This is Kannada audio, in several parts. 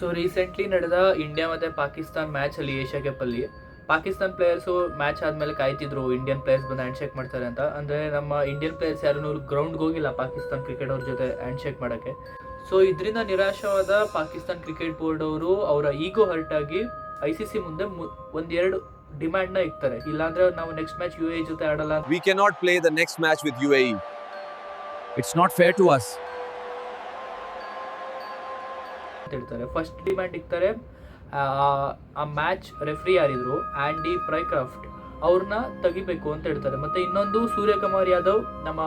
ಸೊ ರೀಸೆಂಟ್ಲಿ ನಡೆದ ಇಂಡಿಯಾ ಮತ್ತು ಪಾಕಿಸ್ತಾನ್ ಮ್ಯಾಚಲ್ಲಿ ಏಷ್ಯಾ ಕಪ್ಪಲ್ಲಿ ಪಾಕಿಸ್ತಾನ್ ಪ್ಲೇಯರ್ಸು ಮ್ಯಾಚ್ ಆದಮೇಲೆ ಕಾಯ್ತಿದ್ರು ಇಂಡಿಯನ್ ಪ್ಲೇಯರ್ಸ್ ಬಂದು ಹ್ಯಾಂಡ್ಶೇಕ್ ಮಾಡ್ತಾರೆ ಅಂತ. ಅಂದರೆ ನಮ್ಮ ಇಂಡಿಯನ್ ಪ್ಲೇಯರ್ಸ್ ಯಾರೂ ಗ್ರೌಂಡ್ಗೆ ಹೋಗಿಲ್ಲ ಪಾಕಿಸ್ತಾನ್ ಕ್ರಿಕೆಟ್ ಅವ್ರ ಜೊತೆ ಹ್ಯಾಂಡ್ಶೇಕ್ ಮಾಡೋಕ್ಕೆ. ಸೊ ಇದರಿಂದ ನಿರಾಶವಾದ ಪಾಕಿಸ್ತಾನ್ ಕ್ರಿಕೆಟ್ ಬೋರ್ಡ್ ಅವರು ಅವರ ಈಗೋ ಹರ್ಟ್ ಆಗಿ ICC ಮುಂದೆ ಒಂದೆರಡು ಡಿಮ್ಯಾಂಡ್ನ ಇಕ್ತಾರೆ. ಇಲ್ಲಾಂದ್ರೆ ನಾವು ನೆಕ್ಸ್ಟ್ ಮ್ಯಾಚ್ UAE ಜೊತೆ ಆಡಲ್ಲ. We cannot play the next match with UAE. It's not fair to us. ಹೇಳ್ತಾರೆ. ಫಸ್ಟ್ ಡಿಮ್ಯಾಂಡ್ ಇಕ್ತಾರೆ, ಆ ಮ್ಯಾಚ್ ರೆಫ್ರಿ ಯಾರಿದ್ರು ಆ್ಯಂಡಿ ಪ್ರೈಕ್ರಾಫ್ಟ್ ಅವ್ರನ್ನ ತೆಗಿಬೇಕು ಅಂತ ಹೇಳ್ತಾರೆ. ಮತ್ತು ಇನ್ನೊಂದು ಸೂರ್ಯಕುಮಾರ್ ಯಾದವ್ ನಮ್ಮ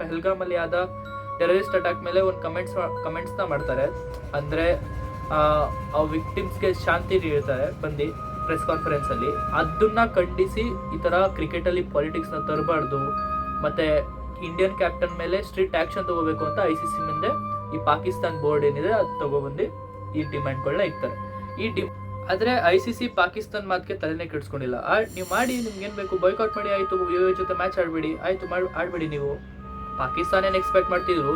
ಪೆಹಲ್ಗಾಮಲ್ಲಿ ಆದ ಟೆರರಿಸ್ಟ್ ಅಟ್ಯಾಕ್ ಮೇಲೆ ಒಂದು ಕಮೆಂಟ್ಸ್ನ ಮಾಡ್ತಾರೆ. ಅಂದರೆ ಆ ವಿಕ್ಟಿಮ್ಸ್ಗೆ ಶಾಂತಿ ನೀಡ್ತಾರೆ ಬಂದು ಪ್ರೆಸ್ ಕಾನ್ಫರೆನ್ಸಲ್ಲಿ. ಅದನ್ನ ಖಂಡಿಸಿ ಈ ಥರ ಕ್ರಿಕೆಟಲ್ಲಿ ಪಾಲಿಟಿಕ್ಸ್ನ ತರಬಾರ್ದು ಮತ್ತು ಇಂಡಿಯನ್ ಕ್ಯಾಪ್ಟನ್ ಮೇಲೆ ಸ್ಟ್ರಿಕ್ಟ್ ಆ್ಯಕ್ಷನ್ ತೊಗೋಬೇಕು ಅಂತ ICC ಮುಂದೆ ಈ ಪಾಕಿಸ್ತಾನ್ ಬೋರ್ಡ್ ಏನಿದೆ ಅದು ತಗೊಬಂದು ಈ ಡಿಮ್ಯಾಂಡ್ಗಳನ್ನ ಇಕ್ತಾರೆ. ಆದರೆ ICC ಪಾಕಿಸ್ತಾನ್ ಮಾತಿಗೆ ತಲೆನೇ ಕೆಡಿಸ್ಕೊಂಡಿಲ್ಲ. ನೀವು ಮಾಡಿ, ನಿಮ್ಗೇನು ಬೇಕು ಬಾಯ್ಕಾಟ್ ಮಾಡಿ, ಆಯಿತು UAE ಜೊತೆ ಮ್ಯಾಚ್ ಆಡಬೇಡಿ, ಆಯಿತು ಆಡಬೇಡಿ. ನೀವು ಪಾಕಿಸ್ತಾನ ಏನು ಎಕ್ಸ್ಪೆಕ್ಟ್ ಮಾಡ್ತಿದ್ರು,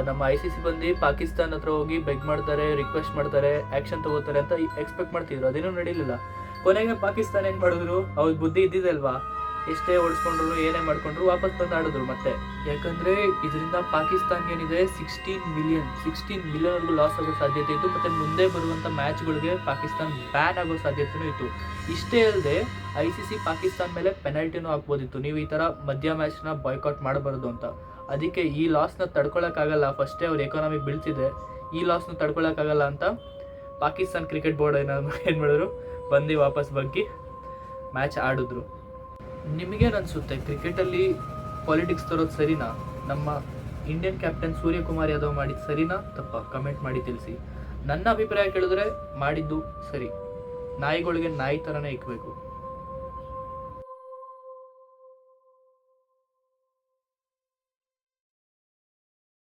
ನಮ್ಮ ICC ಬಂದು ಪಾಕಿಸ್ತಾನ್ ಹತ್ರ ಹೋಗಿ ಬೆಗ್ ಮಾಡ್ತಾರೆ, ರಿಕ್ವೆಸ್ಟ್ ಮಾಡ್ತಾರೆ, ಆ್ಯಕ್ಷನ್ ತಗೋತಾರೆ ಅಂತ ಎಕ್ಸ್ಪೆಕ್ಟ್ ಮಾಡ್ತಿದ್ರು. ಅದೇನೂ ನಡೀಲಿಲ್ಲ. ಕೊನೆಗೆ ಪಾಕಿಸ್ತಾನ ಏನು ಮಾಡಿದ್ರು, ಅವ್ರ ಬುದ್ಧಿ ಇದ್ದಿದ್ದಲ್ವಾ, ಎಷ್ಟೇ ಓಡಿಸ್ಕೊಂಡ್ರು ಏನೇ ಮಾಡ್ಕೊಂಡ್ರು ವಾಪಸ್ ಬಂದು ಆಡಿದ್ರು ಮತ್ತೆ. ಯಾಕಂದರೆ ಇದರಿಂದ ಪಾಕಿಸ್ತಾನ್ಗೆ ಏನಿದೆ 16 ಮಿಲಿಯನ್ವರೆಗೂ ಲಾಸ್ ಆಗೋ ಸಾಧ್ಯತೆ ಇತ್ತು. ಮತ್ತು ಮುಂದೆ ಬರುವಂಥ ಮ್ಯಾಚ್ಗಳಿಗೆ ಪಾಕಿಸ್ತಾನ್ ಬ್ಯಾನ್ ಆಗೋ ಸಾಧ್ಯತೆಯೂ ಇತ್ತು. ಇಷ್ಟೇ ಅಲ್ಲದೆ ICC ಪಾಕಿಸ್ತಾನ್ ಮೇಲೆ ಪೆನಾಲ್ಟಿನೂ ಹಾಕ್ಬೋದಿತ್ತು, ನೀವು ಈ ಥರ ಮಧ್ಯ ಮ್ಯಾಚ್ನ ಬಾಯ್ಕಾಟ್ ಮಾಡಬಾರ್ದು ಅಂತ. ಅದಕ್ಕೆ ಈ ಲಾಸ್ನ ತಡ್ಕೊಳಕ್ಕಾಗಲ್ಲ, ಫಸ್ಟೇ ಅವ್ರ ಎಕಾನಮಿ ಬೀಳ್ತಿದೆ, ಈ ಲಾಸ್ನ ತಡ್ಕೊಳಕ್ಕಾಗಲ್ಲ ಅಂತ ಪಾಕಿಸ್ತಾನ್ ಕ್ರಿಕೆಟ್ ಬೋರ್ಡ್ ಏನು ಮಾಡಿದ್ರು, ಬಂದು ವಾಪಸ್ ಬಗ್ಗಿ ಮ್ಯಾಚ್ ಆಡಿದ್ರು. ನಿಮಗೇನು ಅನಿಸುತ್ತೆ, ಕ್ರಿಕೆಟಲ್ಲಿ ಪಾಲಿಟಿಕ್ಸ್ ತರೋದು ಸರಿನಾ? ನಮ್ಮ ಇಂಡಿಯನ್ ಕ್ಯಾಪ್ಟನ್ ಸೂರ್ಯಕುಮಾರ್ ಯಾದವ್ ಮಾಡಿದ್ದು ಸರಿನಾ ತಪ್ಪಾ? ಕಮೆಂಟ್ ಮಾಡಿ ತಿಳಿಸಿ. ನನ್ನ ಅಭಿಪ್ರಾಯ ಕೇಳಿದ್ರೆ ಮಾಡಿದ್ದು ಸರಿ. ನಾಯಿಗಳಿಗೆ ನಾಯಿ ಥರನೇ ಇಕ್ಬೇಕು.